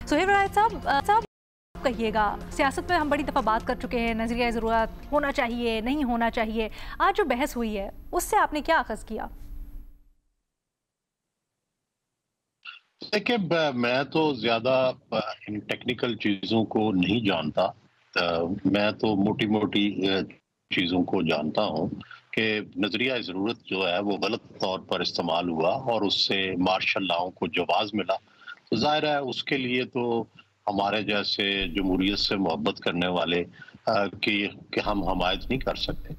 सुहेब राय साहब कहिएगा, सियासत में हम बड़ी दफ़ा बात कर चुके हैं, नजरिया ज़रूरत होना चाहिए नहीं होना चाहिए, आज जो बहस हुई है उससे आपने क्या अखज़ किया? देखिए, मैं तो ज़्यादा इन टेक्निकल चीज़ों को नहीं जानता। मैं तो मोटी मोटी चीज़ों को जानता हूँ कि नज़रिया ज़रूरत जो है वो गलत तौर पर इस्तेमाल हुआ और उससे मार्शल लॉ को जवाज़ मिला। तो ज़ाहिर है उसके लिए तो हमारे जैसे जमहूरियत से मोहब्बत करने वाले कि हम हमायत नहीं कर सकते।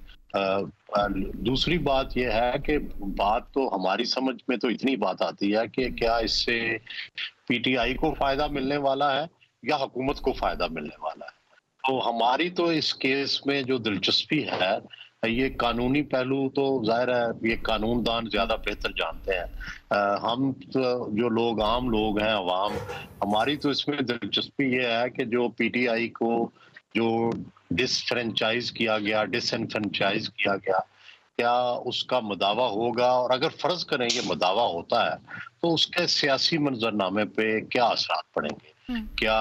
दूसरी बात यह है कि बात तो हमारी समझ में तो इतनी बात आती है कि क्या इससे पीटीआई को फायदा मिलने वाला है या हुकूमत को फायदा मिलने वाला है। तो हमारी तो इस केस में जो दिलचस्पी है, ये कानूनी पहलू तो जाहिर है ये कानूनदान ज्यादा बेहतर जानते हैं। हम तो जो लोग आम लोग हैं, अवाम, हमारी तो इसमें दिलचस्पी ये है कि जो पीटीआई को जो डिसफ्रेंचाइज किया गया, डिसएनफ्रेंचाइज किया गया, क्या उसका मदावा होगा, और अगर फर्ज करें ये मदावा होता है तो उसके सियासी मंजरनामे पे क्या असरात पड़ेंगे। क्या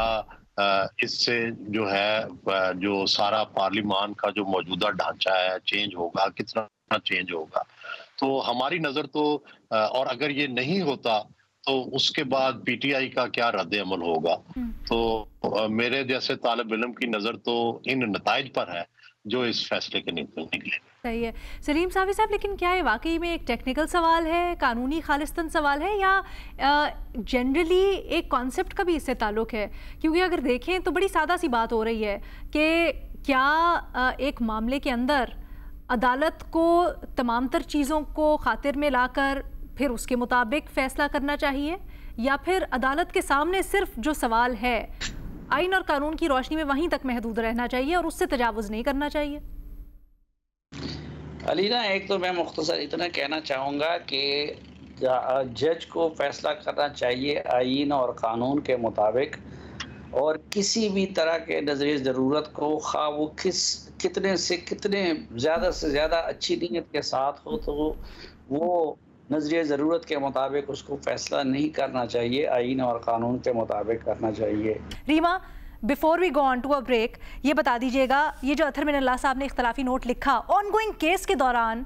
इससे जो है जो सारा पार्लिमान का जो मौजूदा ढांचा है चेंज होगा, कितना चेंज होगा। तो हमारी नजर तो और अगर ये नहीं होता तो उसके बाद पीटीआई का क्या रद्द अमल होगा। तो मेरे जैसे तालिब इल्म की नजर तो इन नताइज पर है जो इस फैसले के निकले। सही है सलीम साहब, लेकिन क्या ये वाकई में एक टेक्निकल सवाल है, कानूनी खालिस्तन सवाल है, या जनरली एक कॉन्सेप्ट का भी इससे ताल्लुक है? क्योंकि अगर देखें तो बड़ी सादा सी बात हो रही है कि क्या एक मामले के अंदर अदालत को तमाम तर चीज़ों को खातिर में लाकर फिर उसके मुताबिक फैसला करना चाहिए, या फिर अदालत के सामने सिर्फ जो सवाल है आइन और कानून की रोशनी में वहीं तक महदूद रहना चाहिए और उससे तजावुज़ नहीं करना चाहिए? अलीना, एक तो मैं मुख्तसर इतना कहना चाहूँगा कि जज को फैसला करना चाहिए आइन और कानून के मुताबिक, और किसी भी तरह के नज़रिए ज़रूरत को खा वो कितने से ज़्यादा अच्छी नीयत के साथ हो, तो वो नज़रिए ज़रूरत के मुताबिक उसको फैसला नहीं करना चाहिए, आइन और कानून के मुताबिक करना चाहिए। Reema, before we go on to a break, ये बता दीजिएगा, ये जो अतहर मिनल्लाह साहब ने इख्तलाफी नोट लिखा ऑनगोइंग केस के दौरान,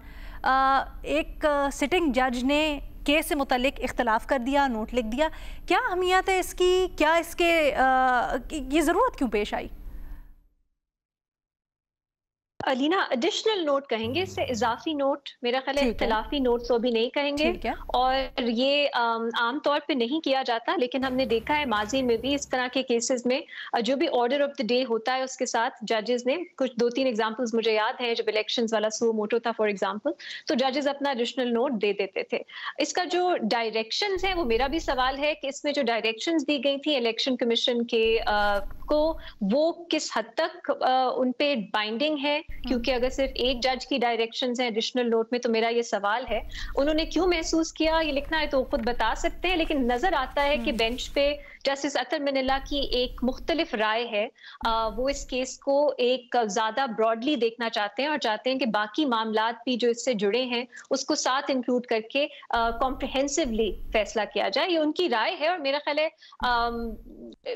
एक सिटिंग जज ने केस से मुतल्लिक इख्तलाफ कर दिया, नोट लिख दिया, क्या अहमियत है इसकी? क्या इसके ये ज़रूरत क्यों पेश आई? अलीना, एडिशनल नोट कहेंगे, इससे इजाफी नोट, मेरा ख्याल है इख्तिलाफी नोट तो भी नहीं कहेंगे। और ये आम तौर पे नहीं किया जाता, लेकिन हमने देखा है माजी में भी इस तरह के केसेस में जो भी ऑर्डर ऑफ द डे होता है उसके साथ जजेस ने कुछ 2-3 एग्जांपल्स मुझे याद है, जब इलेक्शंस वाला सो मोटो था फॉर एग्जांपल, तो जजेस अपना एडिशनल नोट दे देते थे। इसका जो डायरेक्शंस है, वो मेरा भी सवाल है कि इसमें जो डायरेक्शंस दी गई थी इलेक्शन कमीशन के को, वो किस हद तक उन पे बाइंडिंग है, क्योंकि अगर सिर्फ एक जज की डायरेक्शंस हैं एडिशनल नोट में, तो मेरा ये सवाल है उन्होंने क्यों महसूस किया, ये लिखना है तो खुद बता सकते हैं, लेकिन नजर आता है कि बेंच पे जस्टिस अतहर मिनल्लाह की एक मुख्तलिफ राय है। वो इस केस को एक ज्यादा ब्रॉडली देखना चाहते हैं और चाहते हैं कि बाकी मामलात भी जो इससे जुड़े हैं उसको साथ इंक्लूड करके कॉम्प्रिहेंसिवली फैसला किया जाए। ये उनकी राय है और मेरा ख्याल है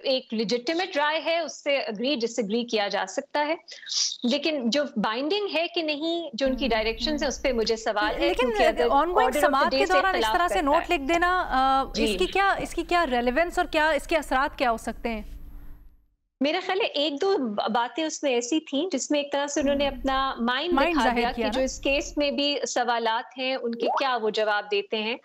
एक लेजिटिमेट राय है, उससे अग्री डिसएग्री किया जा सकता है, लेकिन जो बाइंडिंग है कि नहीं, जो उनकी डायरेक्शंस है उस पे मुझे सवाल है। लेकिन ऑनगोइंग समाअत के दौरान इस तरह से नोट लिख देना, इसकी क्या रेलेवेंस और क्या इसके असरात क्या हो सकते हैं? मेरा ख्याल है 1-2 बातें उसमें ऐसी थी जिसमें एक तरह से उन्होंने अपना माइंड दिखा दिया कि जो इस केस में भी सवालात हैं उनके क्या वो जवाब देते हैं।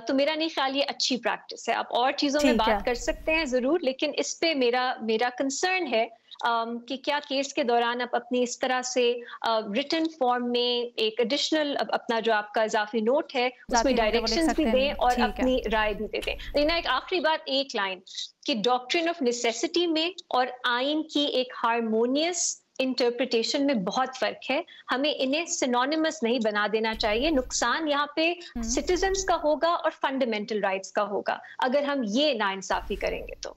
तो मेरा नहीं ख्याल ये अच्छी प्रैक्टिस है। आप और चीजों में बात कर सकते हैं जरूर, लेकिन इस पे मेरा कंसर्न है कि क्या केस के दौरान आप अपनी इस तरह से रिटन फॉर्म में एक एडिशनल अपना जो आपका इजाफी नोट है उसमें डायरेक्शंस भी दें और अपनी राय भी दे दें। लेकिन एक आखिरी बात, एक लाइन कि डॉक्ट्रिन ऑफ नेसेसिटी में और आइन की एक हार्मोनियस इंटरप्रिटेशन में बहुत फर्क है। हमें इन्हें सिनोनिमस नहीं बना देना चाहिए। नुकसान यहाँ पे सिटीजन्स का होगा और फंडामेंटल राइट्स का होगा अगर हम ये नाइंसाफी करेंगे तो।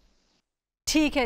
ठीक है जी।